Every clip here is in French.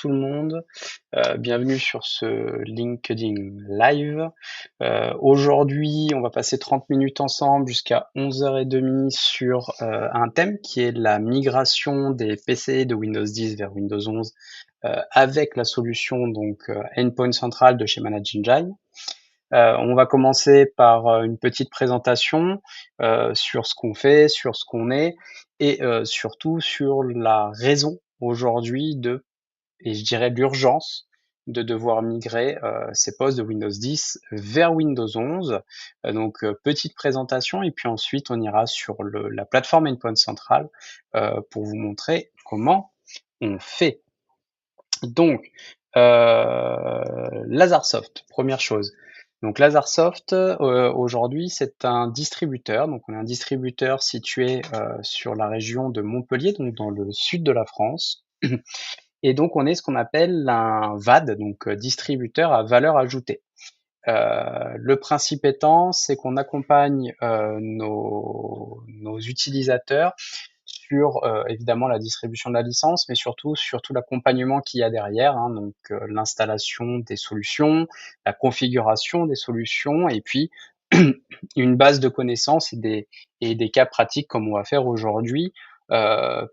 tout le monde, bienvenue sur ce LinkedIn Live. Aujourd'hui, on va passer 30 minutes ensemble jusqu'à 11h30 sur un thème qui est la migration des PC de Windows 10 vers Windows 11 avec la solution Endpoint Central de chez ManageEngine. On va commencer par une petite présentation sur ce qu'on fait, sur ce qu'on est et surtout sur la raison aujourd'hui et je dirais l'urgence de devoir migrer ces postes de Windows 10 vers Windows 11. Petite présentation et puis ensuite on ira sur la plateforme Endpoint Central pour vous montrer comment on fait. Donc, Lazarsoft, première chose. Donc Lazarsoft, aujourd'hui, c'est un distributeur. Donc on est un distributeur situé sur la région de Montpellier, donc dans le sud de la France. Et donc on est ce qu'on appelle un VAD, donc distributeur à valeur ajoutée. Le principe étant, c'est qu'on accompagne nos utilisateurs sur évidemment la distribution de la licence, mais surtout sur tout l'accompagnement qu'il y a derrière, hein, l'installation des solutions, la configuration des solutions, et puis une base de connaissances et des cas pratiques comme on va faire aujourd'hui,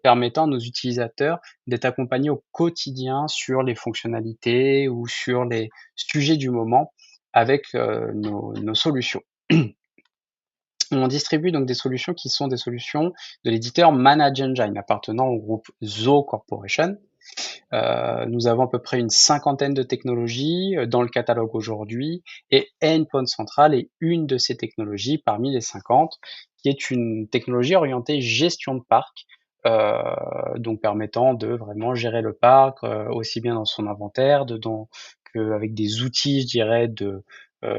permettant à nos utilisateurs d'être accompagnés au quotidien sur les fonctionnalités ou sur les sujets du moment avec nos solutions. On distribue donc des solutions qui sont des solutions de l'éditeur ManageEngine appartenant au groupe Zoho Corporation. Nous avons à peu près une cinquantaine de technologies dans le catalogue aujourd'hui et Endpoint Central est une de ces technologies parmi les 50, qui est une technologie orientée gestion de parc, donc permettant de vraiment gérer le parc aussi bien dans son inventaire, qu'avec des outils, je dirais, de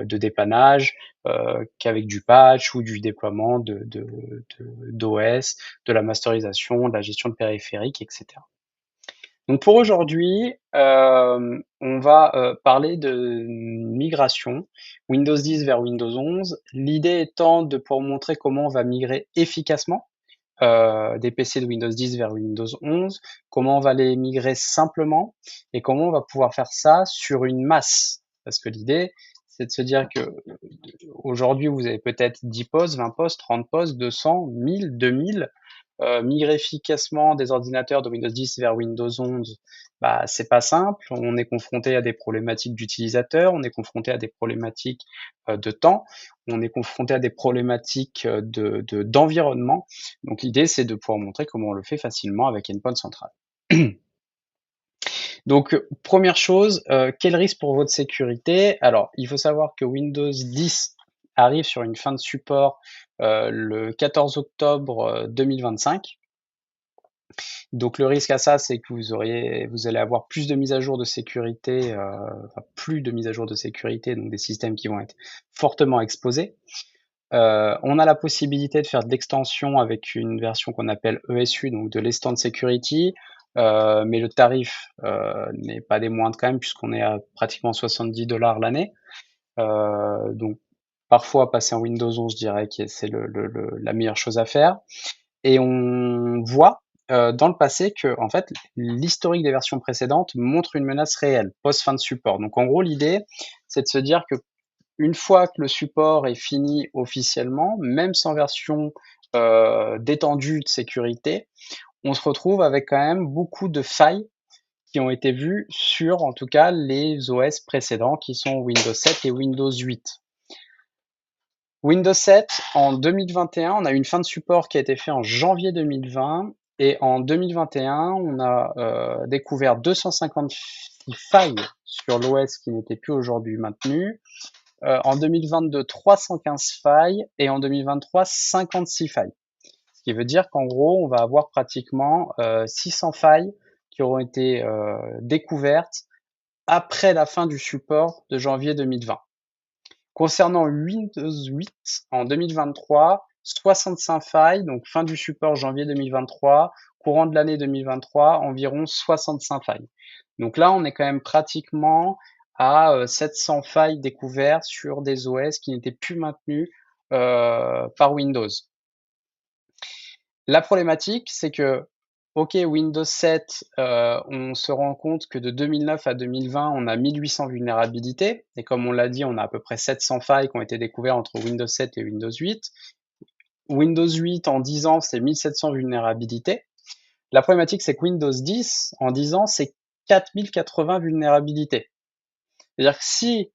dépannage, qu'avec du patch ou du déploiement d'OS, de la masterisation, de la gestion de périphériques, etc. Donc pour aujourd'hui, on va parler de migration Windows 10 vers Windows 11. L'idée étant de pouvoir montrer comment on va migrer efficacement des PC de Windows 10 vers Windows 11, comment on va les migrer simplement et comment on va pouvoir faire ça sur une masse. Parce que l'idée, c'est de se dire que aujourd'hui, vous avez peut-être 10 postes, 20 postes, 30 postes, 200, 1000, 2000. Migrer efficacement des ordinateurs de Windows 10 vers Windows 11, bah, c'est pas simple. On est confronté à des problématiques d'utilisateurs, on est confronté à des problématiques de temps, on est confronté à des problématiques d'environnement. Donc l'idée, c'est de pouvoir montrer comment on le fait facilement avec Endpoint Central. Donc, première chose, quel risque pour votre sécurité? Alors, il faut savoir que Windows 10 arrive sur une fin de support le 14 octobre 2025. Donc le risque à ça, c'est que vous allez avoir plus de mises à jour de sécurité, plus de mises à jour de sécurité, donc des systèmes qui vont être fortement exposés. On a la possibilité de faire de l'extension avec une version qu'on appelle ESU, donc de l'Extended Security, mais le tarif n'est pas des moindres quand même, puisqu'on est à pratiquement 70$ l'année. Donc parfois passer en Windows 11, je dirais que c'est la meilleure chose à faire. Et on voit dans le passé que en fait l'historique des versions précédentes montre une menace réelle post fin de support. Donc en gros l'idée c'est de se dire que une fois que le support est fini officiellement, même sans version détendue de sécurité, on se retrouve avec quand même beaucoup de failles qui ont été vues sur en tout cas les OS précédents qui sont Windows 7 et Windows 8. Windows 7, en 2021, on a eu une fin de support qui a été faite en janvier 2020 et en 2021, on a découvert 256 failles sur l'OS qui n'étaient plus aujourd'hui maintenues. En 2022, 315 failles et en 2023, 56 failles. Ce qui veut dire qu'en gros, on va avoir pratiquement 600 failles qui auront été découvertes après la fin du support de janvier 2020. Concernant Windows 8, en 2023, 65 failles, donc fin du support janvier 2023, courant de l'année 2023, environ 65 failles. Donc là, on est quand même pratiquement à 700 failles découvertes sur des OS qui n'étaient plus maintenus par Windows. La problématique, c'est que OK, Windows 7, on se rend compte que de 2009 à 2020, on a 1800 vulnérabilités et comme on l'a dit, on a à peu près 700 failles qui ont été découvertes entre Windows 7 et Windows 8. Windows 8, en 10 ans, c'est 1700 vulnérabilités. La problématique, c'est que Windows 10, en 10 ans, c'est 4080 vulnérabilités. C'est-à-dire que si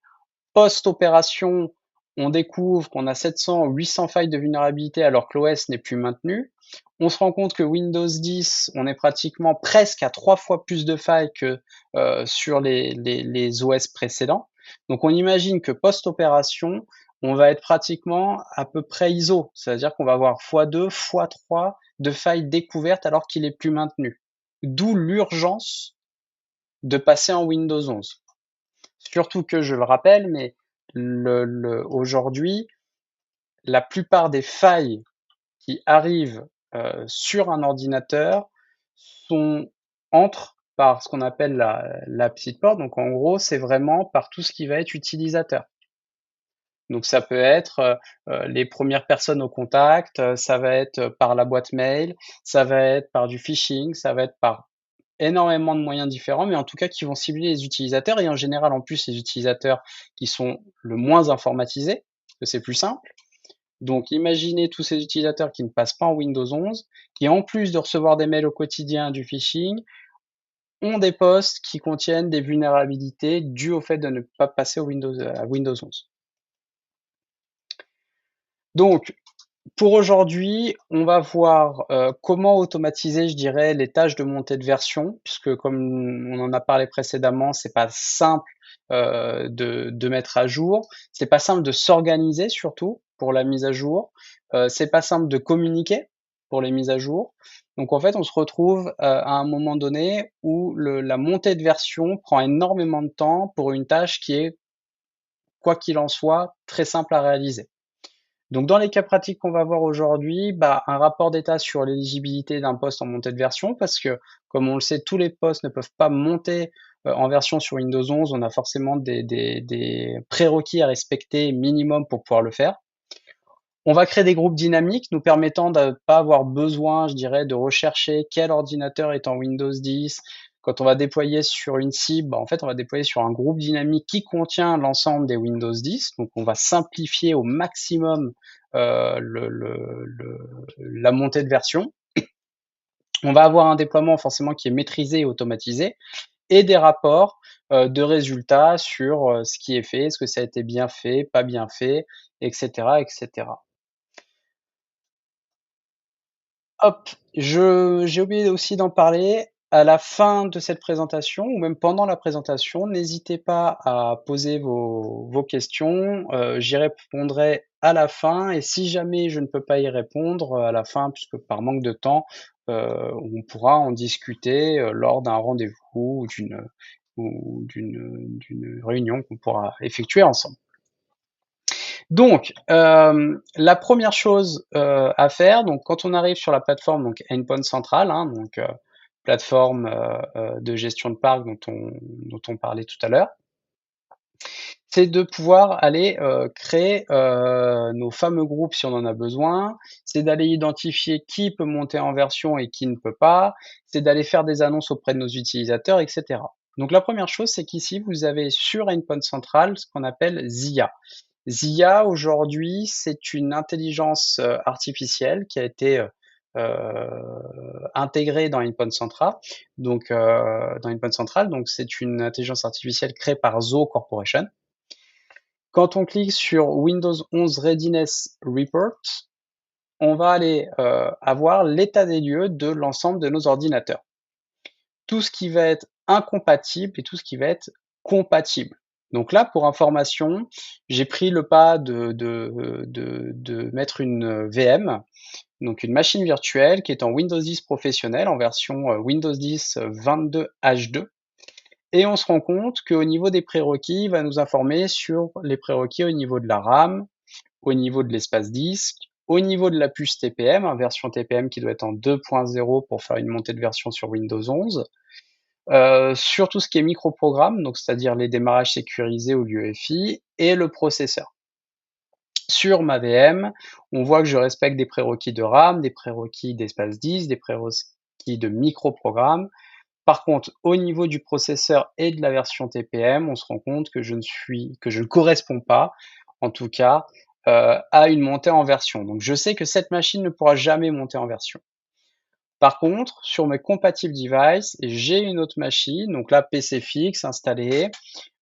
post-opération, on découvre qu'on a 700 ou 800 failles de vulnérabilité alors que l'OS n'est plus maintenu, on se rend compte que Windows 10, on est pratiquement presque à 3 fois plus de failles que sur les OS précédents. Donc on imagine que post-opération, on va être pratiquement à peu près ISO, c'est-à-dire qu'on va avoir x2, x3 de failles découvertes alors qu'il est plus maintenu. D'où l'urgence de passer en Windows 11. Surtout que, je le rappelle, mais aujourd'hui, la plupart des failles qui arrivent sur un ordinateur entrent par ce qu'on appelle la petite porte. Donc en gros, c'est vraiment par tout ce qui va être utilisateur. Donc ça peut être les premières personnes au contact, ça va être par la boîte mail, ça va être par du phishing, ça va être par énormément de moyens différents, mais en tout cas qui vont cibler les utilisateurs et en général en plus les utilisateurs qui sont le moins informatisés, parce que c'est plus simple. Donc imaginez tous ces utilisateurs qui ne passent pas en Windows 11, qui en plus de recevoir des mails au quotidien, du phishing, ont des postes qui contiennent des vulnérabilités dues au fait de ne pas passer à Windows 11. Donc, pour aujourd'hui, on va voir comment automatiser, je dirais, les tâches de montée de version, puisque comme on en a parlé précédemment, c'est pas simple de mettre à jour, c'est pas simple de s'organiser surtout pour la mise à jour, c'est pas simple de communiquer pour les mises à jour. Donc en fait, on se retrouve à un moment donné où la montée de version prend énormément de temps pour une tâche qui est, quoi qu'il en soit, très simple à réaliser. Donc dans les cas pratiques qu'on va voir aujourd'hui, un rapport d'état sur l'éligibilité d'un poste en montée de version, parce que comme on le sait, tous les postes ne peuvent pas monter en version sur Windows 11, on a forcément des prérequis à respecter minimum pour pouvoir le faire. On va créer des groupes dynamiques nous permettant de ne pas avoir besoin, je dirais, de rechercher quel ordinateur est en Windows 10. Quand on va déployer sur une cible, en fait, on va déployer sur un groupe dynamique qui contient l'ensemble des Windows 10. Donc, on va simplifier au maximum la montée de version. On va avoir un déploiement forcément qui est maîtrisé et automatisé et des rapports de résultats sur ce qui est fait, est-ce que ça a été bien fait, pas bien fait, etc., etc. Hop, j'ai oublié aussi d'en parler. À la fin de cette présentation ou même pendant la présentation, n'hésitez pas à poser vos questions. J'y répondrai à la fin et si jamais je ne peux pas y répondre à la fin, puisque par manque de temps, on pourra en discuter lors d'un rendez-vous ou d'une réunion qu'on pourra effectuer ensemble. Donc, la première chose à faire, donc quand on arrive sur la plateforme, donc Endpoint Central, hein, donc plateforme de gestion de parc dont on parlait tout à l'heure, c'est de pouvoir aller créer nos fameux groupes si on en a besoin, c'est d'aller identifier qui peut monter en version et qui ne peut pas, c'est d'aller faire des annonces auprès de nos utilisateurs, etc. Donc la première chose, c'est qu'ici, vous avez sur Endpoint Central ce qu'on appelle ZIA. ZIA, aujourd'hui, c'est une intelligence artificielle qui a été intégrée dans Endpoint Central. Donc, c'est une intelligence artificielle créée par Zoho Corporation. Quand on clique sur Windows 11 Readiness Report, on va aller avoir l'état des lieux de l'ensemble de nos ordinateurs. Tout ce qui va être incompatible et tout ce qui va être compatible. Donc là, pour information, j'ai pris le pas de mettre une VM, donc une machine virtuelle qui est en Windows 10 professionnel, en version Windows 10 22H2. Et on se rend compte qu'au niveau des prérequis, il va nous informer sur les prérequis au niveau de la RAM, au niveau de l'espace disque, au niveau de la puce TPM, version TPM qui doit être en 2.0 pour faire une montée de version sur Windows 11, sur tout ce qui est microprogramme, donc c'est-à-dire les démarrages sécurisés ou l'UEFI, et le processeur. Sur ma VM, on voit que je respecte des prérequis de RAM, des prérequis d'espace disque, des prérequis partie de microprogrammes. Par contre, au niveau du processeur et de la version TPM, on se rend compte que je ne corresponds pas, en tout cas, à une montée en version. Donc je sais que cette machine ne pourra jamais monter en version. Par contre, sur mes compatible devices, j'ai une autre machine, donc là PC fixe installé,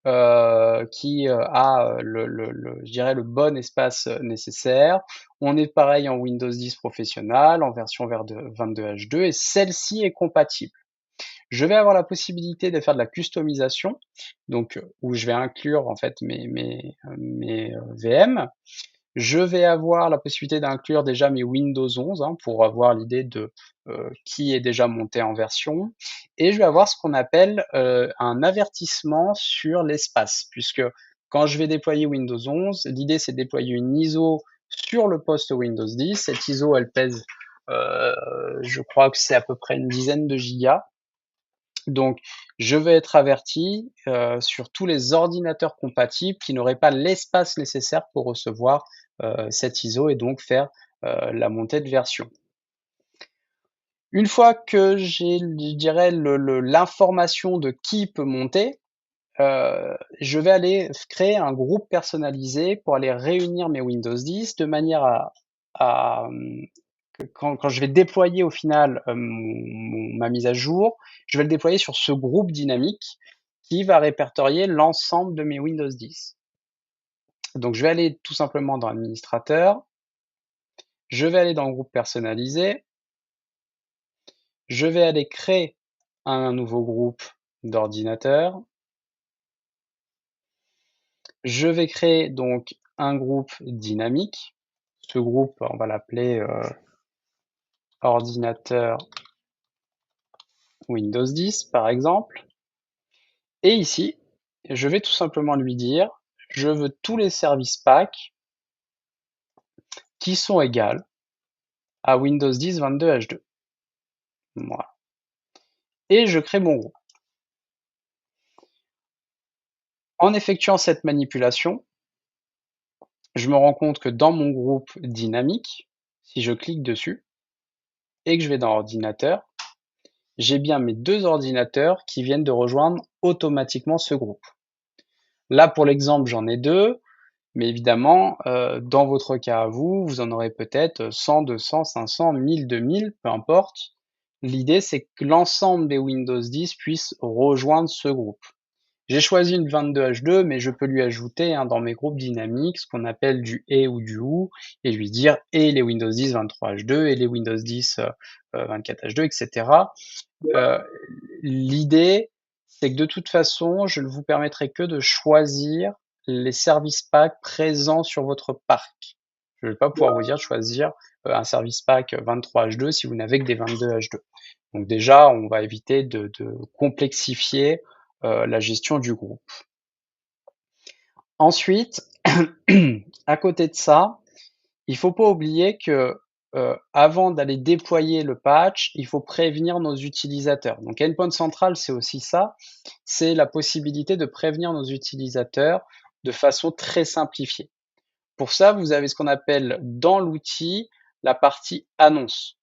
qui a je dirais le bon espace nécessaire. On est pareil en Windows 10 professionnel, en version 22H2, et celle-ci est compatible. Je vais avoir la possibilité de faire de la customisation, donc où je vais inclure en fait mes VM. Je vais avoir la possibilité d'inclure déjà mes Windows 11 pour avoir l'idée de qui est déjà monté en version. Et je vais avoir ce qu'on appelle un avertissement sur l'espace, puisque quand je vais déployer Windows 11, l'idée c'est de déployer une ISO sur le poste Windows 10. Cette ISO, elle pèse, je crois que c'est à peu près une dizaine de gigas. Donc, je vais être averti sur tous les ordinateurs compatibles qui n'auraient pas l'espace nécessaire pour recevoir cette ISO et donc faire la montée de version. Une fois que j'ai, je dirais, l'information de qui peut monter, je vais aller créer un groupe personnalisé pour aller réunir mes Windows 10 de manière à quand je vais déployer au final ma mise à jour, je vais le déployer sur ce groupe dynamique qui va répertorier l'ensemble de mes Windows 10. Donc je vais aller tout simplement dans Administrateur, je vais aller dans le groupe personnalisé, je vais aller créer un nouveau groupe d'ordinateurs, je vais créer donc un groupe dynamique. Ce groupe, on va l'appeler ordinateur Windows 10 par exemple. Et ici, je vais tout simplement lui dire, je veux tous les services packs qui sont égales à Windows 10 22H2. Voilà. Et je crée mon groupe. En effectuant cette manipulation, je me rends compte que dans mon groupe dynamique, si je clique dessus et que je vais dans ordinateur, j'ai bien mes deux ordinateurs qui viennent de rejoindre automatiquement ce groupe. Là, pour l'exemple, j'en ai deux. Mais évidemment, dans votre cas à vous, vous en aurez peut-être 100, 200, 500, 1000, 2000, peu importe. L'idée, c'est que l'ensemble des Windows 10 puissent rejoindre ce groupe. J'ai choisi une 22H2, mais je peux lui ajouter dans mes groupes dynamiques ce qu'on appelle du et ou du ou, et lui dire et les Windows 10 23H2 et les Windows 10 24H2, etc. L'idée, c'est que de toute façon, je ne vous permettrai que de choisir les service packs présents sur votre parc. Je ne vais pas pouvoir vous dire de choisir un service pack 23H2 si vous n'avez que des 22H2. Donc déjà, on va éviter de complexifier la gestion du groupe. Ensuite, à côté de ça, il faut pas oublier que avant d'aller déployer le patch, il faut prévenir nos utilisateurs. Donc Endpoint Central, c'est aussi ça, c'est la possibilité de prévenir nos utilisateurs de façon très simplifiée. Pour ça, vous avez ce qu'on appelle dans l'outil la partie annonce.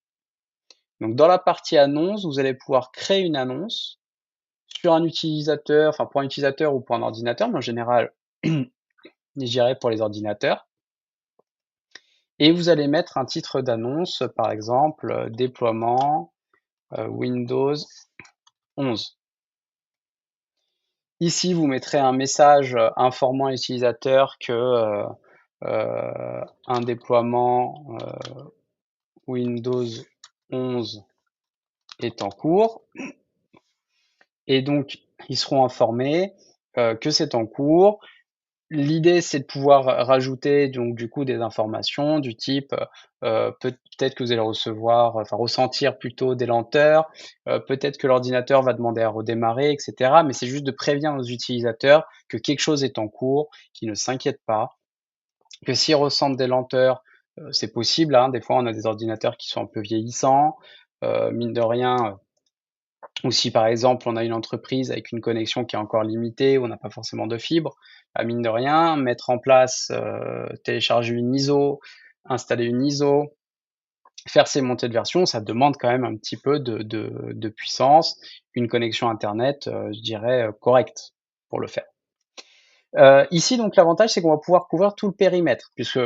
Donc dans la partie annonce, vous allez pouvoir créer une annonce sur un utilisateur, enfin pour un utilisateur ou pour un ordinateur, mais en général, je dirais pour les ordinateurs. Et vous allez mettre un titre d'annonce, par exemple, déploiement Windows 11. Ici, vous mettrez un message informant l'utilisateur que un déploiement Windows 11 est en cours. Et donc, ils seront informés que c'est en cours. L'idée, c'est de pouvoir rajouter donc du coup des informations du type peut-être que vous allez recevoir, enfin ressentir plutôt des lenteurs, peut-être que l'ordinateur va demander à redémarrer, etc. Mais c'est juste de prévenir nos utilisateurs que quelque chose est en cours, qu'ils ne s'inquiètent pas, que s'ils ressentent des lenteurs, c'est possible. Des fois, on a des ordinateurs qui sont un peu vieillissants, mine de rien. Ou si par exemple on a une entreprise avec une connexion qui est encore limitée, où on n'a pas forcément de fibre, mine de rien, mettre en place, télécharger une ISO, installer une ISO, faire ces montées de version, ça demande quand même un petit peu de puissance, une connexion internet, je dirais, correcte pour le faire. Ici donc l'avantage, c'est qu'on va pouvoir couvrir tout le périmètre puisque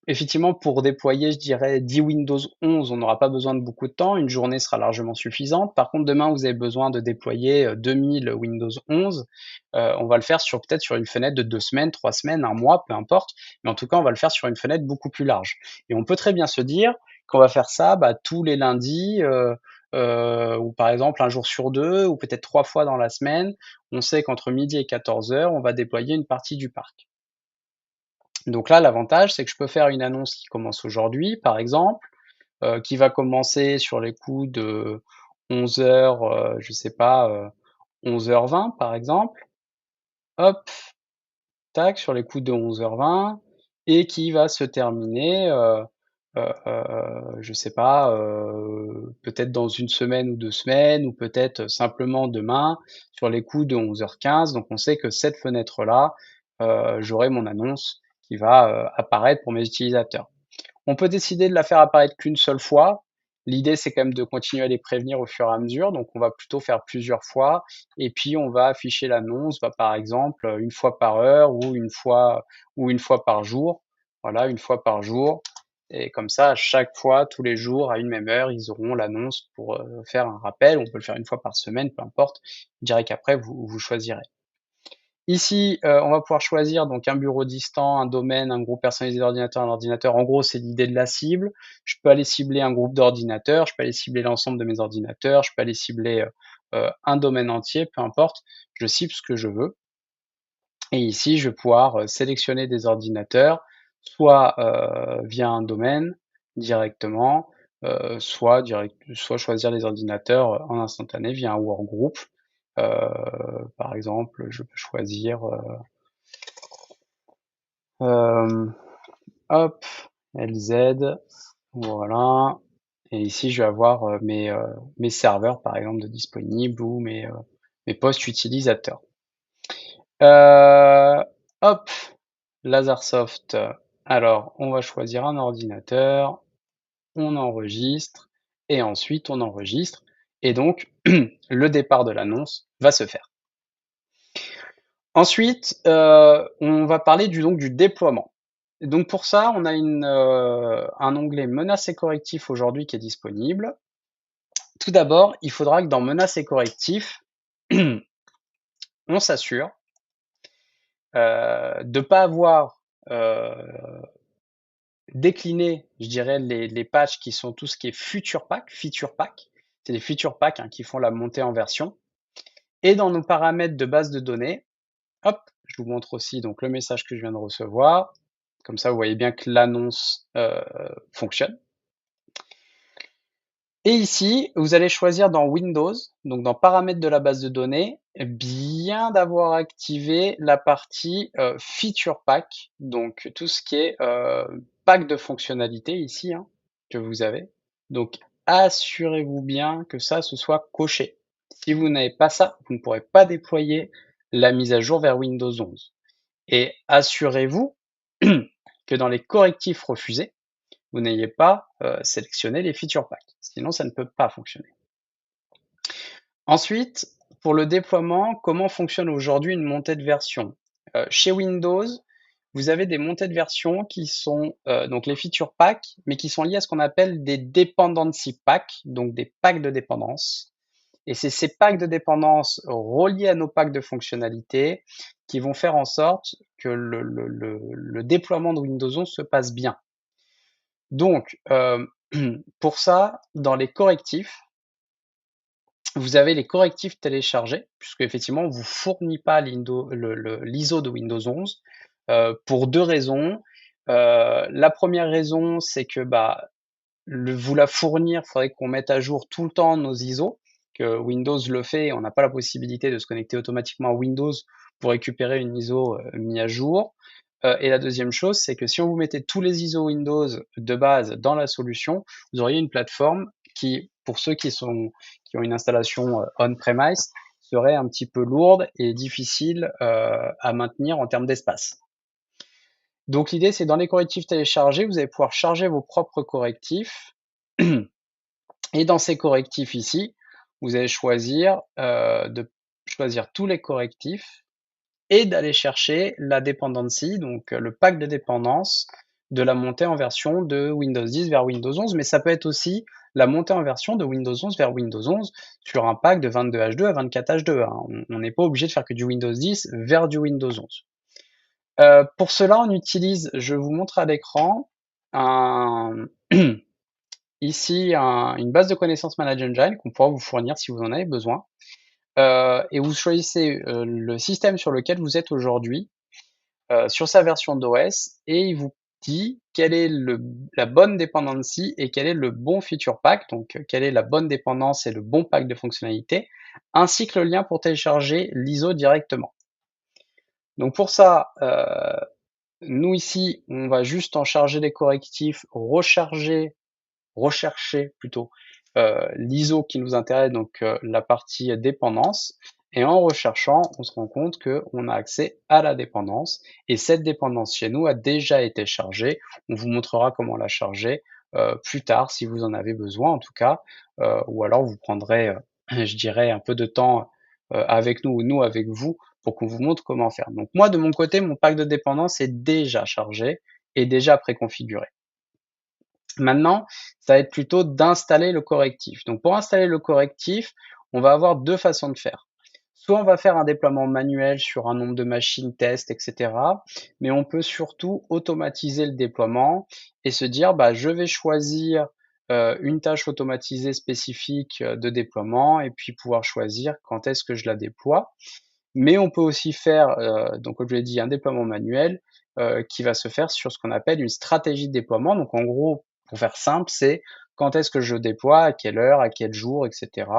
effectivement, pour déployer, je dirais 10 Windows 11, on n'aura pas besoin de beaucoup de temps. Une journée sera largement suffisante. Par contre, demain, vous avez besoin de déployer 2000 Windows 11. On va le faire sur peut-être sur une fenêtre de 2 semaines, 3 semaines, un mois, peu importe. Mais en tout cas, on va le faire sur une fenêtre beaucoup plus large. Et on peut très bien se dire qu'on va faire ça tous les lundis, ou par exemple un jour sur deux, ou peut-être 3 fois dans la semaine. On sait qu'entre midi et 14 heures, on va déployer une partie du parc. Donc là, l'avantage, c'est que je peux faire une annonce qui commence aujourd'hui, par exemple, qui va commencer sur les coups de 11 heures, je sais pas, 11h20 par exemple. Hop, tac, sur les coups de 11h20 et qui va se terminer, je sais pas, peut-être dans une semaine ou 2 semaines ou peut-être simplement demain sur les coups de 11h15. Donc on sait que cette fenêtre-là, j'aurai mon annonce qui va, apparaître pour mes utilisateurs. On peut décider de la faire apparaître qu'une seule fois. L'idée, c'est quand même de continuer à les prévenir au fur et à mesure. Donc, on va plutôt faire plusieurs fois. Et puis, on va afficher l'annonce, par exemple, une fois par heure ou une fois par jour. Voilà, une fois par jour. Et comme ça, à chaque fois, tous les jours, à une même heure, ils auront l'annonce pour faire un rappel. On peut le faire une fois par semaine, peu importe. Je dirais qu'après, vous choisirez. Ici, on va pouvoir choisir donc un bureau distant, un domaine, un groupe personnalisé d'ordinateur, un ordinateur. En gros, c'est l'idée de la cible. Je peux aller cibler un groupe d'ordinateurs, je peux aller cibler l'ensemble de mes ordinateurs, je peux aller cibler un domaine entier, peu importe. Je cible ce que je veux. Et ici, je vais pouvoir sélectionner des ordinateurs, soit via un domaine directement, soit choisir les ordinateurs en instantané via un workgroup. Par exemple, je peux choisir hop, LZ, voilà. Et ici, je vais avoir mes serveurs, par exemple, de disponibles ou mes postes utilisateurs. Euh, hop, Lasersoft. Alors, on va choisir un ordinateur, on enregistre, et ensuite on enregistre. Et donc, le départ de l'annonce va se faire. Ensuite, on va parler donc du déploiement. Donc pour ça, on a un onglet menaces et correctifs aujourd'hui qui est disponible. Tout d'abord, il faudra que dans menaces et correctifs, on s'assure de ne pas avoir décliné, je dirais, les patchs qui sont tout ce qui est feature pack. C'est des feature packs qui font la montée en version. Et dans nos paramètres de base de données, hop, je vous montre aussi donc le message que je viens de recevoir. Comme ça, vous voyez bien que l'annonce fonctionne. Et ici, vous allez choisir dans Windows, donc dans paramètres de la base de données, bien d'avoir activé la partie Feature Pack, donc tout ce qui est pack de fonctionnalités ici que vous avez. Donc assurez-vous bien que ça ce soit coché. Si vous n'avez pas ça, vous ne pourrez pas déployer la mise à jour vers Windows 11. Et assurez-vous que dans les correctifs refusés, vous n'ayez pas sélectionné les feature packs. Sinon, ça ne peut pas fonctionner. Ensuite, pour le déploiement, comment fonctionne aujourd'hui une montée de version? Chez Windows, vous avez des montées de version qui sont donc les feature packs, mais qui sont liées à ce qu'on appelle des dependency packs, donc des packs de dépendance. Et c'est ces packs de dépendance reliés à nos packs de fonctionnalités qui vont faire en sorte que le déploiement de Windows 11 se passe bien. Donc, pour ça, dans les correctifs, vous avez les correctifs téléchargés, puisque effectivement, on ne vous fournit pas l'ISO de Windows 11 pour deux raisons. La première raison, c'est que vous la fournir, il faudrait qu'on mette à jour tout le temps nos ISO, que Windows le fait, on n'a pas la possibilité de se connecter automatiquement à Windows pour récupérer une ISO mise à jour. Et la deuxième chose, c'est que si on vous mettait tous les ISO Windows de base dans la solution, vous auriez une plateforme qui, pour ceux qui ont une installation on-premise, serait un petit peu lourde et difficile à maintenir en termes d'espace. Donc l'idée, c'est dans les correctifs téléchargés, vous allez pouvoir charger vos propres correctifs Et dans ces correctifs ici, vous allez choisir de choisir tous les correctifs et d'aller chercher la dependency, donc le pack de dépendance de la montée en version de Windows 10 vers Windows 11, mais ça peut être aussi la montée en version de Windows 11 vers Windows 11 sur un pack de 22H2 à 24H2. Hein. On n'est pas obligé de faire que du Windows 10 vers du Windows 11. Pour cela, on utilise, je vous montre à l'écran, ici une base de connaissances Manage Engine qu'on pourra vous fournir si vous en avez besoin. Et vous choisissez le système sur lequel vous êtes aujourd'hui, sur sa version d'OS, et il vous dit quelle est la bonne dependency et quel est le bon feature pack, donc quelle est la bonne dépendance et le bon pack de fonctionnalités, ainsi que le lien pour télécharger l'ISO directement. Donc pour ça, nous ici, on va juste en charger les correctifs, rechercher plutôt l'ISO qui nous intéresse, donc la partie dépendance. Et en recherchant, on se rend compte qu'on a accès à la dépendance. Et cette dépendance chez nous a déjà été chargée. On vous montrera comment la charger plus tard si vous en avez besoin en tout cas. Ou alors vous prendrez, je dirais, un peu de temps avec nous ou nous avec vous pour qu'on vous montre comment faire. Donc moi, de mon côté, mon pack de dépendance est déjà chargé et déjà préconfiguré. Maintenant, ça va être plutôt d'installer le correctif. Donc pour installer le correctif, on va avoir deux façons de faire. Soit on va faire un déploiement manuel sur un nombre de machines, tests, etc. Mais on peut surtout automatiser le déploiement et se dire, bah, je vais choisir une tâche automatisée spécifique de déploiement et puis pouvoir choisir quand est-ce que je la déploie. Mais on peut aussi faire, donc comme je l'ai dit, un déploiement manuel qui va se faire sur ce qu'on appelle une stratégie de déploiement. Donc en gros, pour faire simple, c'est quand est-ce que je déploie, à quelle heure, à quel jour, etc.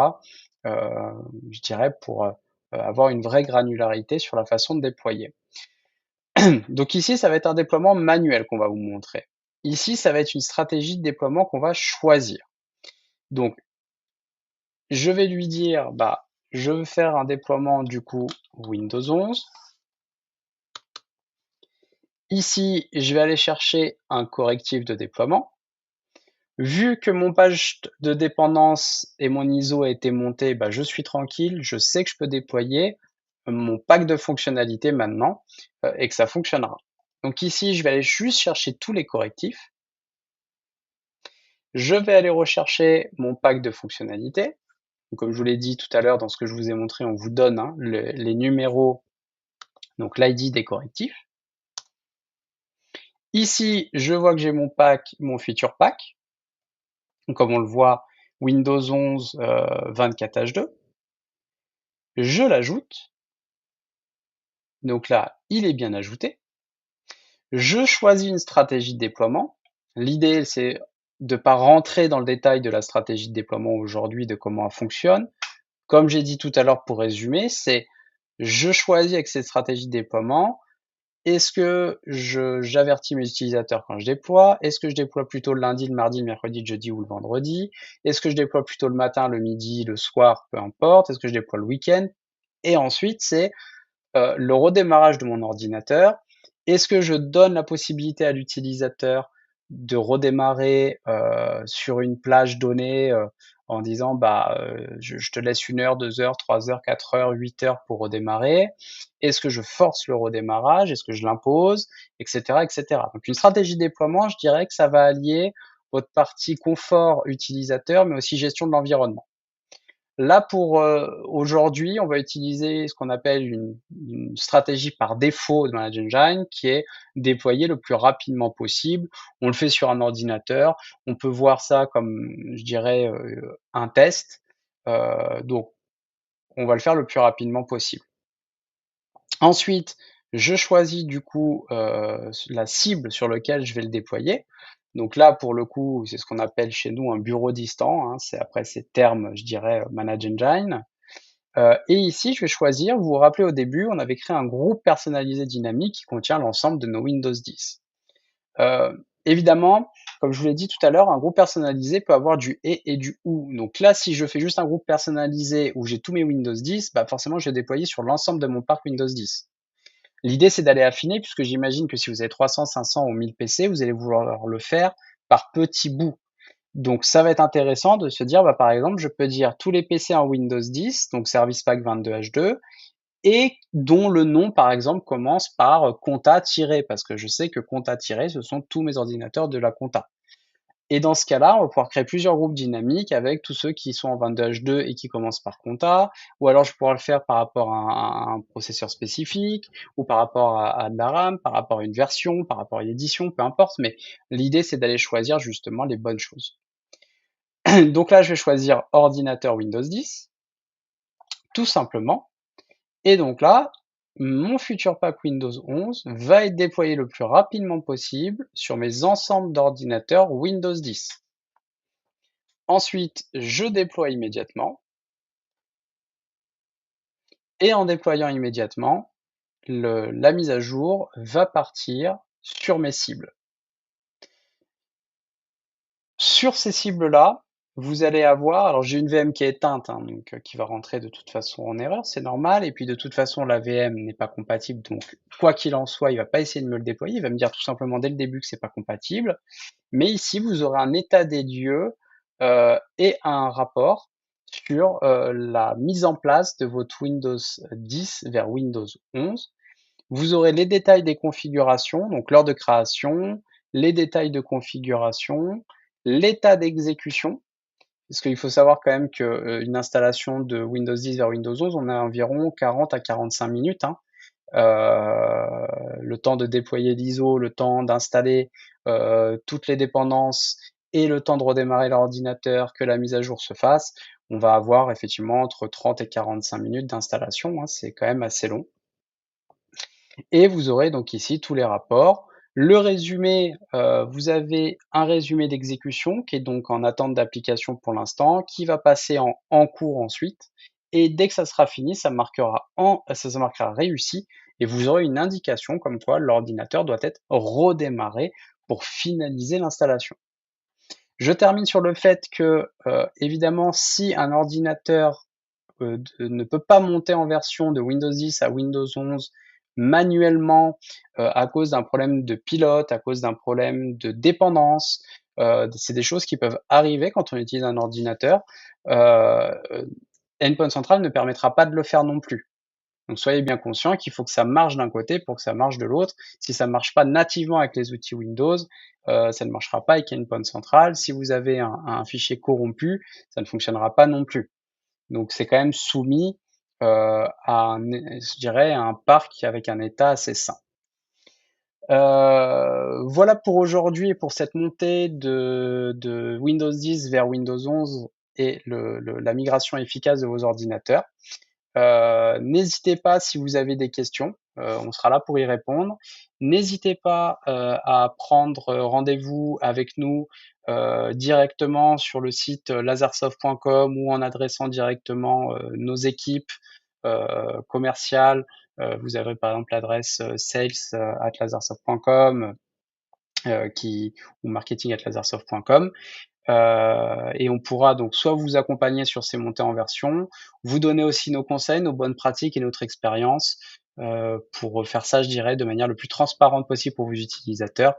Je dirais pour avoir une vraie granularité sur la façon de déployer. Donc ici, ça va être un déploiement manuel qu'on va vous montrer. Ici, ça va être une stratégie de déploiement qu'on va choisir. Donc, je vais lui dire, bah, je veux faire un déploiement du coup Windows 11. Ici, je vais aller chercher un correctif de déploiement. Vu que mon page de dépendance et mon ISO a été monté, bah, je suis tranquille, je sais que je peux déployer mon pack de fonctionnalités maintenant et que ça fonctionnera. Donc ici, je vais aller juste chercher tous les correctifs. Je vais aller rechercher mon pack de fonctionnalités. Donc, comme je vous l'ai dit tout à l'heure, dans ce que je vous ai montré, on vous donne les numéros, donc l'ID des correctifs. Ici, je vois que j'ai mon pack, mon feature pack. Donc, comme on le voit, Windows 11 24H2. Je l'ajoute. Donc là, il est bien ajouté. Je choisis une stratégie de déploiement. L'idée, c'est de ne pas rentrer dans le détail de la stratégie de déploiement aujourd'hui, de comment elle fonctionne. Comme j'ai dit tout à l'heure pour résumer, c'est je choisis avec cette stratégie de déploiement, est-ce que j'avertis mes utilisateurs quand je déploie? Est-ce que je déploie plutôt le lundi, le mardi, le mercredi, le jeudi ou le vendredi? Est-ce que je déploie plutôt le matin, le midi, le soir, peu importe? Est-ce que je déploie le week-end? Et ensuite, c'est le redémarrage de mon ordinateur. Est-ce que je donne la possibilité à l'utilisateur de redémarrer sur une plage donnée en disant bah je te laisse 1 heure, 2 heures, 3 heures, 4 heures, 8 heures pour redémarrer? Est-ce que je force le redémarrage? Est-ce que je l'impose? Etc., etc. Donc une stratégie de déploiement, je dirais que ça va allier votre partie confort utilisateur, mais aussi gestion de l'environnement. Là, pour aujourd'hui, on va utiliser ce qu'on appelle une stratégie par défaut de Manage Engine, qui est déployer le plus rapidement possible. On le fait sur un ordinateur. On peut voir ça comme, je dirais, un test. Donc, on va le faire le plus rapidement possible. Ensuite, je choisis du coup la cible sur laquelle je vais le déployer. Donc là, pour le coup, c'est ce qu'on appelle chez nous un bureau distant. Hein, c'est après ces termes, je dirais, Manage Engine. Et ici, je vais choisir, vous vous rappelez au début, on avait créé un groupe personnalisé dynamique qui contient l'ensemble de nos Windows 10. Évidemment, comme je vous l'ai dit tout à l'heure, un groupe personnalisé peut avoir du et du ou. Donc là, si je fais juste un groupe personnalisé où j'ai tous mes Windows 10, bah forcément, je vais déployer sur l'ensemble de mon parc Windows 10. L'idée, c'est d'aller affiner, puisque j'imagine que si vous avez 300, 500 ou 1000 PC, vous allez vouloir le faire par petits bouts. Donc ça va être intéressant de se dire, bah, par exemple, je peux dire tous les PC en Windows 10, donc Service Pack 22H2, et dont le nom, par exemple, commence par compta-, parce que je sais que compta-, ce sont tous mes ordinateurs de la compta. Et dans ce cas-là, on va pouvoir créer plusieurs groupes dynamiques avec tous ceux qui sont en 22H2 et qui commencent par compta, ou alors je pourrais le faire par rapport à un processeur spécifique, ou par rapport à de la RAM, par rapport à une version, par rapport à une édition, peu importe, mais l'idée c'est d'aller choisir justement les bonnes choses. Donc là, je vais choisir ordinateur Windows 10, tout simplement. Et donc là, mon futur pack Windows 11 va être déployé le plus rapidement possible sur mes ensembles d'ordinateurs Windows 10. Ensuite, je déploie immédiatement. Et en déployant immédiatement, la mise à jour va partir sur mes cibles. Sur ces cibles-là, vous allez avoir, alors j'ai une VM qui est éteinte, hein, donc qui va rentrer de toute façon en erreur, c'est normal, et puis de toute façon la VM n'est pas compatible, donc quoi qu'il en soit, il va pas essayer de me le déployer, il va me dire tout simplement dès le début que c'est pas compatible. Mais ici, vous aurez un état des lieux et un rapport sur la mise en place de votre Windows 10 vers Windows 11. Vous aurez les détails des configurations, donc l'heure de création, les détails de configuration, l'état d'exécution, parce qu'il faut savoir quand même qu'une installation de Windows 10 vers Windows 11, on a environ 40 à 45 minutes, hein. Le temps de déployer l'ISO, le temps d'installer toutes les dépendances et le temps de redémarrer l'ordinateur, que la mise à jour se fasse, on va avoir effectivement entre 30 et 45 minutes d'installation, hein, c'est quand même assez long. Et vous aurez donc ici tous les rapports. Le résumé, vous avez un résumé d'exécution qui est donc en attente d'application pour l'instant, qui va passer en cours ensuite. Et dès que ça sera fini, ça marquera réussi et vous aurez une indication comme quoi l'ordinateur doit être redémarré pour finaliser l'installation. Je termine sur le fait que, évidemment, si un ordinateur ne peut pas monter en version de Windows 10 à Windows 11 manuellement à cause d'un problème de pilote, à cause d'un problème de dépendance. C'est des choses qui peuvent arriver quand on utilise un ordinateur. Euh, Endpoint Central ne permettra pas de le faire non plus. Donc soyez bien conscient qu'il faut que ça marche d'un côté pour que ça marche de l'autre. Si ça ne marche pas nativement avec les outils Windows, ça ne marchera pas avec Endpoint Central. Si vous avez un fichier corrompu, ça ne fonctionnera pas non plus. Donc c'est quand même soumis à je dirais, un parc avec un état assez sain. Voilà pour aujourd'hui et pour cette montée de Windows 10 vers Windows 11 et la migration efficace de vos ordinateurs. N'hésitez pas si vous avez des questions, on sera là pour y répondre. N'hésitez pas à prendre rendez-vous avec nous directement sur le site lasersoft.com ou en adressant directement nos équipes commerciales. Vous avez par exemple l'adresse sales@lasersoft.com ou marketing@lasersoft.com. Et on pourra donc soit vous accompagner sur ces montées en version, vous donner aussi nos conseils, nos bonnes pratiques et notre expérience pour faire ça, je dirais, de manière le plus transparente possible pour vos utilisateurs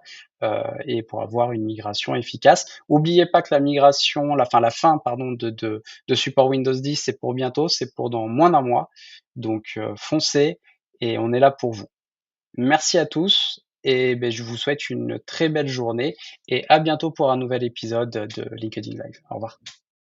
et pour avoir une migration efficace. N'oubliez pas que la migration, la fin, pardon, de support Windows 10, c'est pour bientôt, c'est pour dans moins d'un mois. Donc foncez et on est là pour vous. Merci à tous et je vous souhaite une très belle journée et à bientôt pour un nouvel épisode de LinkedIn Live. Au revoir.